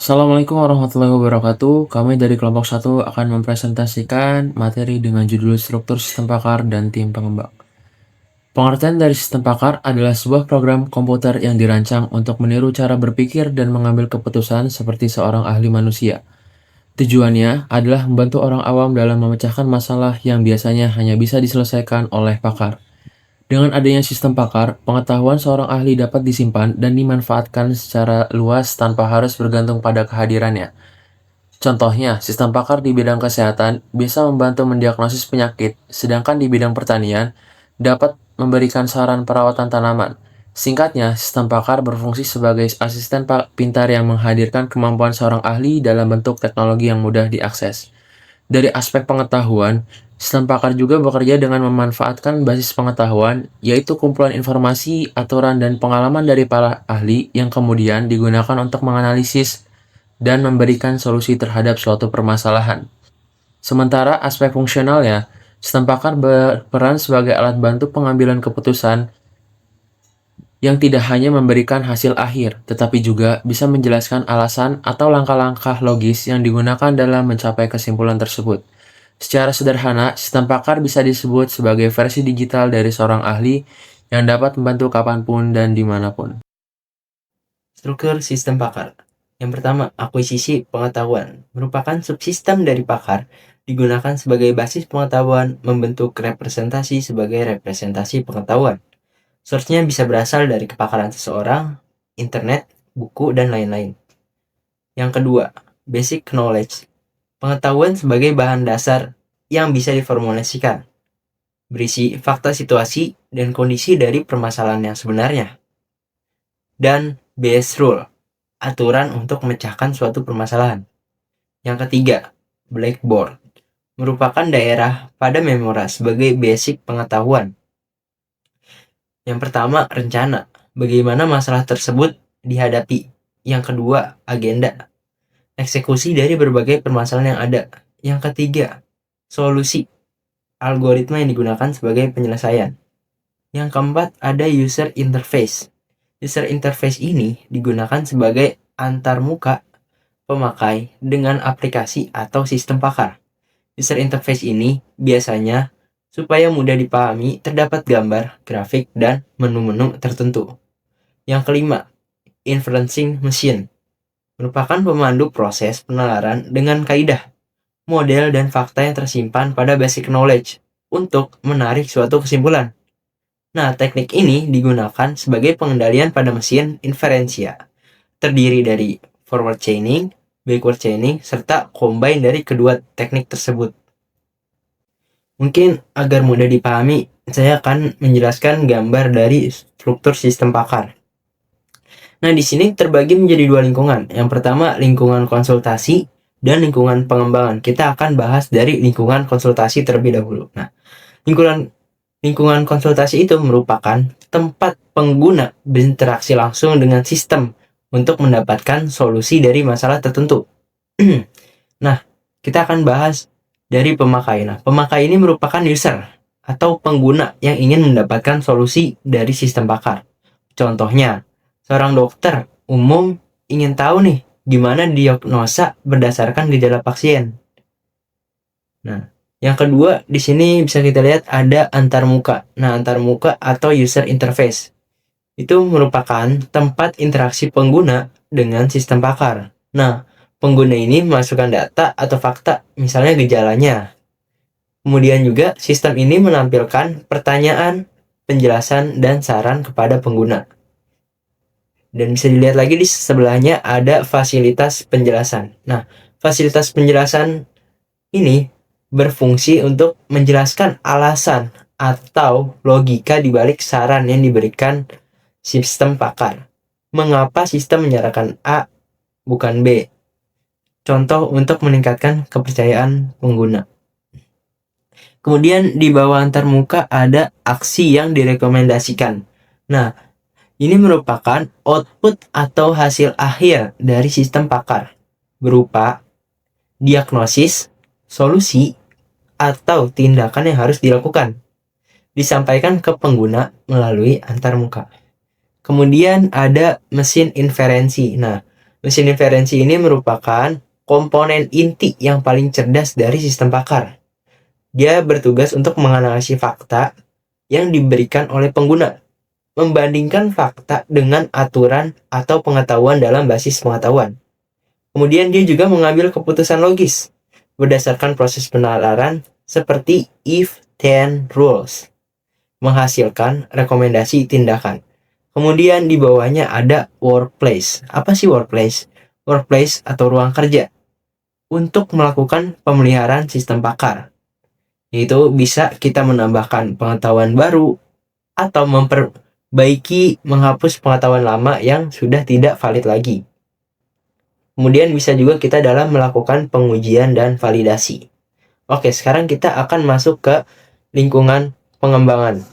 Assalamualaikum warahmatullahi wabarakatuh. Kami dari kelompok satu akan mempresentasikan materi dengan judul struktur sistem pakar dan tim pengembang. Pengertian dari sistem pakar adalah sebuah program komputer yang dirancang untuk meniru cara berpikir dan mengambil keputusan seperti seorang ahli manusia. Tujuannya adalah membantu orang awam dalam memecahkan masalah yang biasanya hanya bisa diselesaikan oleh pakar. Dengan adanya sistem pakar, pengetahuan seorang ahli dapat disimpan dan dimanfaatkan secara luas tanpa harus bergantung pada kehadirannya. Contohnya, sistem pakar di bidang kesehatan bisa membantu mendiagnosis penyakit, sedangkan di bidang pertanian dapat memberikan saran perawatan tanaman. Singkatnya, sistem pakar berfungsi sebagai asisten pintar yang menghadirkan kemampuan seorang ahli dalam bentuk teknologi yang mudah diakses. Dari aspek pengetahuan, sistem pakar juga bekerja dengan memanfaatkan basis pengetahuan, yaitu kumpulan informasi, aturan, dan pengalaman dari para ahli yang kemudian digunakan untuk menganalisis dan memberikan solusi terhadap suatu permasalahan. Sementara aspek fungsionalnya, sistem pakar berperan sebagai alat bantu pengambilan keputusan yang tidak hanya memberikan hasil akhir, tetapi juga bisa menjelaskan alasan atau langkah-langkah logis yang digunakan dalam mencapai kesimpulan tersebut. Secara sederhana, sistem pakar bisa disebut sebagai versi digital dari seorang ahli yang dapat membantu kapanpun dan dimanapun. Struktur sistem pakar. Yang pertama, akuisisi pengetahuan. Merupakan subsistem dari pakar, digunakan sebagai basis pengetahuan, membentuk representasi sebagai representasi pengetahuan. Source-nya bisa berasal dari kepakaran seseorang, internet, buku, dan lain-lain. Yang kedua, basic knowledge. Pengetahuan sebagai bahan dasar yang bisa diformulasikan, berisi fakta situasi dan kondisi dari permasalahan yang sebenarnya. Dan base rule, aturan untuk memecahkan suatu permasalahan. Yang ketiga, blackboard, merupakan daerah pada memora sebagai basic pengetahuan. Yang pertama, rencana, bagaimana masalah tersebut dihadapi. Yang kedua, agenda, eksekusi dari berbagai permasalahan yang ada. Yang ketiga, solusi, algoritma yang digunakan sebagai penyelesaian. Yang keempat, ada user interface. User interface ini digunakan sebagai antarmuka pemakai dengan aplikasi atau sistem pakar. User interface ini biasanya supaya mudah dipahami terdapat gambar, grafik, dan menu-menu tertentu. Yang kelima, inferencing machine, merupakan pemandu proses penalaran dengan kaidah, model, dan fakta yang tersimpan pada basic knowledge untuk menarik suatu kesimpulan. Nah, teknik ini digunakan sebagai pengendalian pada mesin inferensia, terdiri dari forward chaining, backward chaining, serta combine dari kedua teknik tersebut. Mungkin agar mudah dipahami, saya akan menjelaskan gambar dari struktur sistem pakar. Nah, di sini terbagi menjadi dua lingkungan. Yang pertama, lingkungan konsultasi dan lingkungan pengembangan. Kita akan bahas dari lingkungan konsultasi terlebih dahulu. Nah, lingkungan konsultasi itu merupakan tempat pengguna berinteraksi langsung dengan sistem untuk mendapatkan solusi dari masalah tertentu. Nah, kita akan bahas dari pemakai. Nah, pemakai ini merupakan user atau pengguna yang ingin mendapatkan solusi dari sistem pakar. Contohnya, seorang dokter umum ingin tahu nih gimana diagnosa berdasarkan gejala pasien. Nah, yang kedua di sini bisa kita lihat ada antarmuka. Nah, antarmuka atau user interface itu merupakan tempat interaksi pengguna dengan sistem pakar. Nah, pengguna ini memasukkan data atau fakta, misalnya gejalanya. Kemudian juga sistem ini menampilkan pertanyaan, penjelasan, dan saran kepada pengguna. Dan bisa dilihat lagi di sebelahnya ada fasilitas penjelasan. Nah, fasilitas penjelasan ini berfungsi untuk menjelaskan alasan atau logika di balik saran yang diberikan sistem pakar. Mengapa sistem menyarankan A bukan B? Contoh untuk meningkatkan kepercayaan pengguna. Kemudian di bawah antarmuka ada aksi yang direkomendasikan. Nah, ini merupakan output atau hasil akhir dari sistem pakar, berupa diagnosis, solusi, atau tindakan yang harus dilakukan. Disampaikan ke pengguna melalui antarmuka. Kemudian ada mesin inferensi. Nah, Mesin inferensi ini merupakan komponen inti yang paling cerdas dari sistem pakar. Dia bertugas untuk menganalisis fakta yang diberikan oleh pengguna, membandingkan fakta dengan aturan atau pengetahuan dalam basis pengetahuan. Kemudian dia juga mengambil keputusan logis berdasarkan proses penalaran seperti if-then rules, menghasilkan rekomendasi tindakan. Kemudian di bawahnya ada workplace. Apa sih workplace? Workplace atau ruang kerja untuk melakukan pemeliharaan sistem pakar. Yaitu bisa kita menambahkan pengetahuan baru atau memperbaiki, menghapus pengetahuan lama yang sudah tidak valid lagi. Kemudian bisa juga kita dalam melakukan pengujian dan validasi. Oke, sekarang kita akan masuk ke lingkungan pengembangan.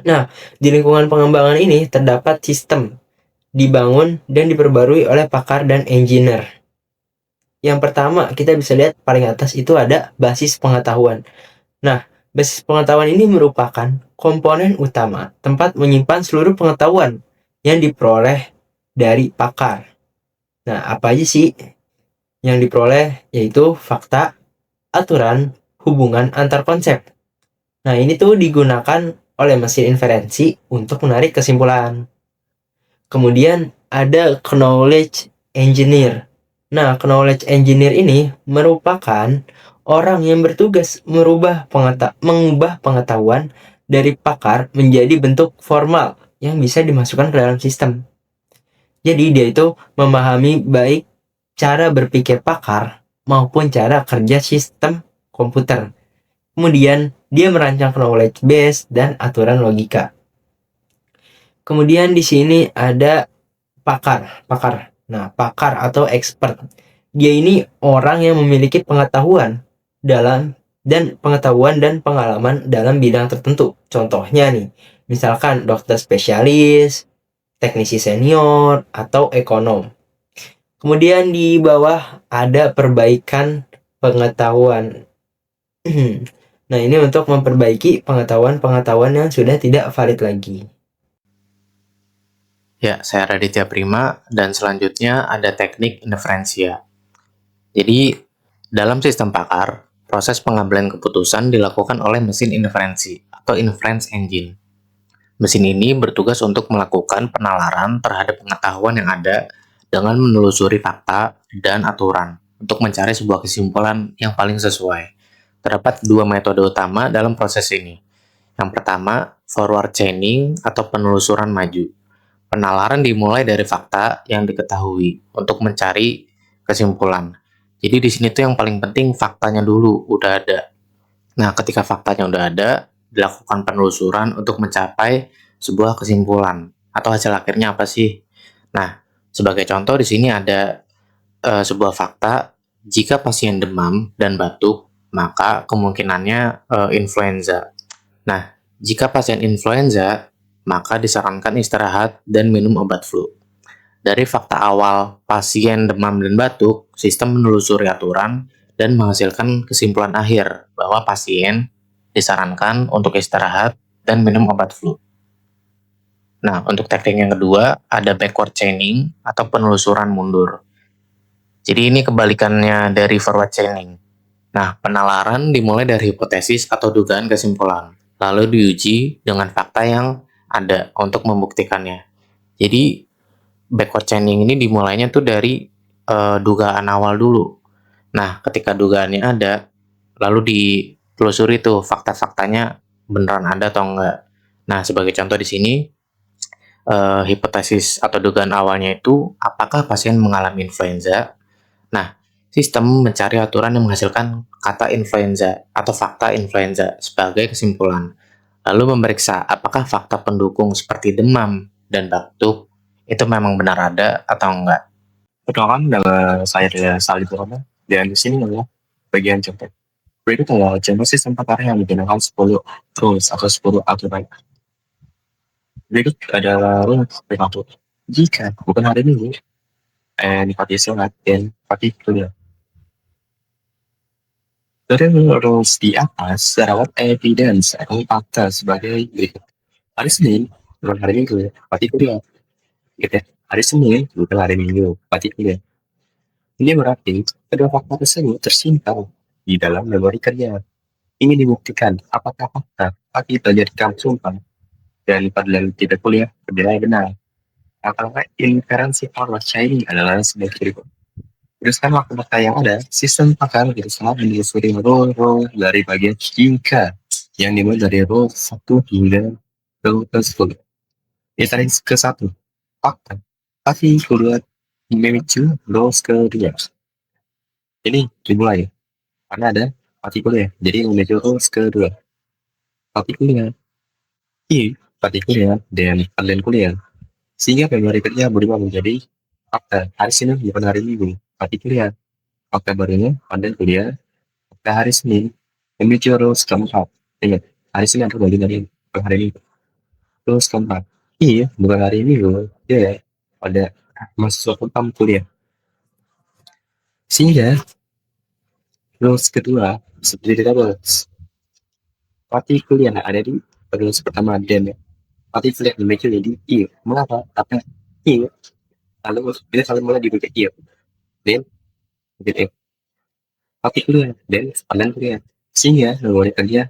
Nah, di lingkungan pengembangan ini terdapat sistem dibangun dan diperbarui oleh pakar dan engineer. Yang pertama, kita bisa lihat paling atas itu ada basis pengetahuan. Nah, basis pengetahuan ini merupakan komponen utama tempat menyimpan seluruh pengetahuan yang diperoleh dari pakar. Nah, apa aja sih yang diperoleh? Yaitu fakta, aturan, hubungan antar konsep. Nah, ini tuh digunakan oleh mesin inferensi untuk menarik kesimpulan. Kemudian ada knowledge engineer. Nah, knowledge engineer ini merupakan orang yang bertugas mengubah pengetahuan dari pakar menjadi bentuk formal yang bisa dimasukkan ke dalam sistem. Jadi dia itu memahami baik cara berpikir pakar maupun cara kerja sistem komputer. Kemudian dia merancang knowledge base dan aturan logika. Kemudian di sini ada pakar. Nah, pakar atau expert. Dia ini orang yang memiliki pengetahuan dan pengalaman dalam bidang tertentu. Contohnya nih, misalkan dokter spesialis, teknisi senior, atau ekonom. Kemudian di bawah ada perbaikan pengetahuan. Nah, ini untuk memperbaiki pengetahuan-pengetahuan yang sudah tidak valid lagi. Ya, saya Raditya Prima, dan selanjutnya ada teknik inferensia. Jadi, dalam sistem pakar, proses pengambilan keputusan dilakukan oleh mesin inferensi atau inference engine. Mesin ini bertugas untuk melakukan penalaran terhadap pengetahuan yang ada dengan menelusuri fakta dan aturan untuk mencari sebuah kesimpulan yang paling sesuai. Terdapat dua metode utama dalam proses ini. Yang pertama, forward chaining atau penelusuran maju. Penalaran dimulai dari fakta yang diketahui untuk mencari kesimpulan. Jadi di sini tuh yang paling penting faktanya dulu udah ada. Nah, ketika faktanya udah ada, dilakukan penelusuran untuk mencapai sebuah kesimpulan atau hasil akhirnya apa sih? Nah, sebagai contoh di sini ada sebuah fakta, jika pasien demam dan batuk, maka kemungkinannya influenza. Nah, jika pasien influenza, maka disarankan istirahat dan minum obat flu. Dari fakta awal pasien demam dan batuk, sistem menelusuri aturan dan menghasilkan kesimpulan akhir bahwa pasien disarankan untuk istirahat dan minum obat flu. Nah, untuk teknik yang kedua, ada backward chaining atau penelusuran mundur. Jadi ini kebalikannya dari forward chaining. Nah, penalaran dimulai dari hipotesis atau dugaan kesimpulan, lalu diuji dengan fakta yang ada untuk membuktikannya. Jadi backward chaining ini dimulainya tuh dari dugaan awal dulu. Nah, ketika dugaannya ada, lalu ditelusuri tuh fakta-faktanya beneran ada atau enggak. Nah, sebagai contoh di sini, hipotesis atau dugaan awalnya itu apakah pasien mengalami influenza. Nah, sistem mencari aturan yang menghasilkan kata influenza atau fakta influenza sebagai kesimpulan. Lalu memeriksa apakah fakta pendukung seperti demam dan batuk itu memang benar ada atau enggak. Perkenalkan, nama saya adalah Salih Purwanda, dan di sini adalah bagian contoh. Berikut adalah contoh sistem pakar yang menggunakan 10 rules atau 10 aturan. Berikut adalah rules perilaku. Jika bukan hari Minggu, nikmati sholat dan nikmati kuliah. Dari rules di atas terdapat evidence atau fakta sebagai berikut. Hari Senin, bukan hari Minggu, nikmati kuliah. Gitu ya. hari Senin bukan hari Minggu, pati kuliah. Ini berarti kedua fakta tersebut tersimpan di dalam memori kerja. Ingin dibuktikan apakah fakta pati belajar di kampus Unpad dan pada tidak kuliah bernilai benar. Apakah inferensi Carlos Shiny adalah sebuah ciri. Berdasarkan fakta-fakta yang ada, sistem pakar berusaha menelusuri role dari bagian jika yang dimulai dari role 1 hingga role ke-10. Misalnya ke-1, fakta. Tapi kedua memicu role kedua. Ini dimulai karena ada partikuler, jadi memicu role kedua. Partikuler, partikuler dan kalian kuliah. Sehingga memori kerja berubah menjadi fakta hari Senin bukan hari Minggu. Partikuler, fakta barunya pada kuliah pada hari Senin memicu rules keempat. Ingat, hari Senin adalah bagian dari bukan hari Minggu. Rules keempat, bukan hari Minggu, ya pada mahasiswa pertama kuliah. Sehingga rules kedua seperti double. Parti kuliah ada di rules pertama dan parti kuliah memicu jadi mengapa? Apa lalu kita selalu mulai dibuka dan jadi parti kuliah dan pandang kuliah. Sehingga memori kerja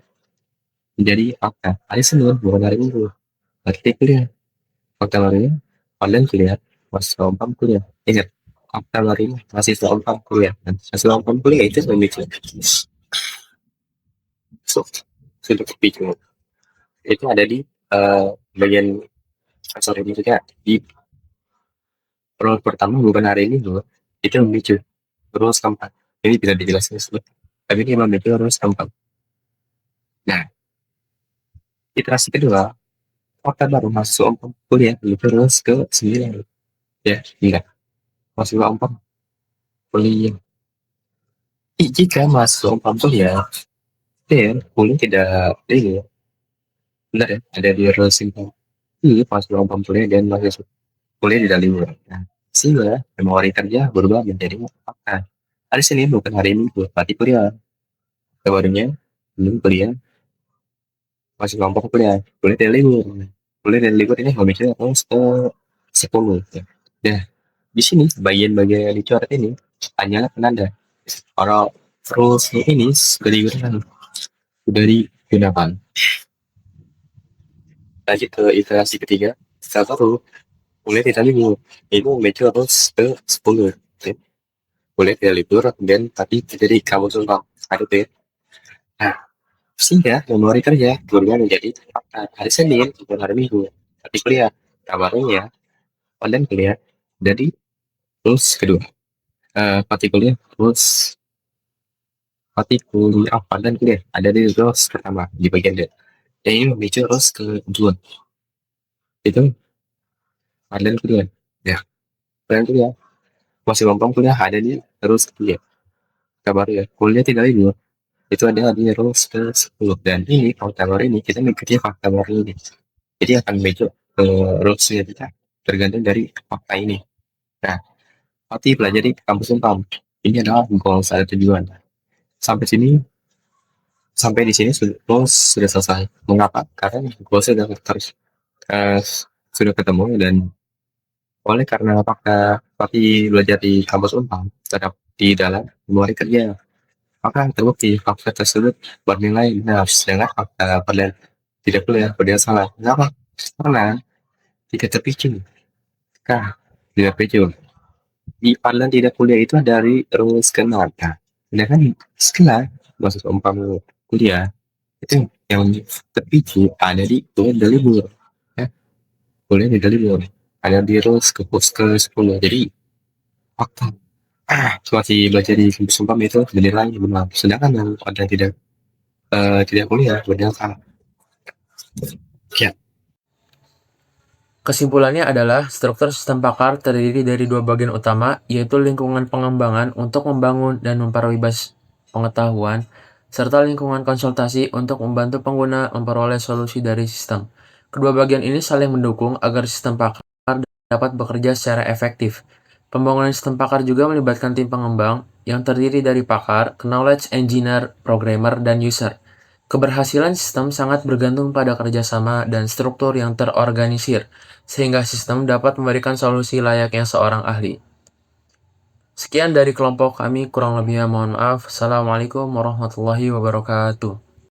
menjadi fakta hari Senin bukan hari Minggu. Parti kuliah fakta barunya pandang kuliah mahasiswa Unpad kuliah. Ingat, fakta barunya mahasiswa Unpad kuliah dan mahasiswa Unpad kuliah itu memicu sudah terpicu itu ada di bagian ini juga di role pertama bukan hari ini loh, itu memicu rules keempat. Ini tidak dijelaskan tapi ini memicu rules keempat. Nah, iterasi kedua fakta baru mahasiswa Unpad kuliah memicu rules ke-9 ya, enggak mahasiswa Unpad kuliah. Jika mahasiswa Unpad kuliah dan kuliah tidak ini benar ya, ada di rules simpel. Mahasiswa Unpad kuliah dan mahasiswa kuliah tidak libur. Nah, sehingga memori kerja berubah menjadi fakta. Hari Senin bukan hari Minggu, berarti kuliah. Kabarnya belum kuliah, masih kelompok kuliah. Kuliah tidak libur. Kuliah dan libur ini memicu rules ke-10. Nah, di sini bagian-bagian yang dicoret ini hanyalah penanda. Kalau rules ini sudah digunakan. Lanjut ke iterasi ketiga. Satu, kuliah tidak libur. Itu memicu rules ke-10. Kuliah tidak libur dan tapi terjadi kampus Unpad. Nah, sehingga memori kerja berubah menjadi fakta hari Senin bukan hari Minggu. Tapi kuliah kabarnya online kuliah jadi rules kedua. Kuliah rules kuliah dan kuliah ada di rules pertama di bagian D. Dan ini memicu rules kedua. Itu online kuliah. Ya, online kuliah masih lompong kuliah ada di rules kuliah. Kabarnya kuliah tidak libur. Itu ada di rules ke-10 dan ini fakta baru ini kita mengikuti fakta baru ini. Jadi akan memicu rules-nya kita tergantung dari fakta ini. Nah, pasti pelajari kampus Unpad. Ini adalah goals ada tujuan. Sampai di sini goals sudah selesai. Mengapa? Karena goals sudah ketemu dan oleh karena fakta pasti belajar di kampus Unpad terhadap di dalam memori kerja, maka terbukti fakta tersebut bernilai benar, sedangkan fakta pada tidak kuliah bernilai salah. Kenapa? Karena tidak terpicu. Tidak terpicu. Di Padlan tidak kuliah itu dari rules ke-6. Sedangkan setelah masuk umpama kuliah itu yang terpicu ada di kuliah dan libur. Ya. Kuliah tidak libur. Ada di rules ke-10. Jadi fakta masih belajar di kampus Unpad itu bernilai benar. Sedangkan yang ada tidak kuliah bernilai salah. Ya. Kesimpulannya adalah struktur sistem pakar terdiri dari dua bagian utama, yaitu lingkungan pengembangan untuk membangun dan memperoleh basis pengetahuan, serta lingkungan konsultasi untuk membantu pengguna memperoleh solusi dari sistem. Kedua bagian ini saling mendukung agar sistem pakar dapat bekerja secara efektif. Pembangunan sistem pakar juga melibatkan tim pengembang yang terdiri dari pakar, knowledge engineer, programmer, dan user. Keberhasilan sistem sangat bergantung pada kerjasama dan struktur yang terorganisir, sehingga sistem dapat memberikan solusi layaknya seorang ahli. Sekian dari kelompok kami, kurang lebihnya mohon maaf. Assalamualaikum warahmatullahi wabarakatuh.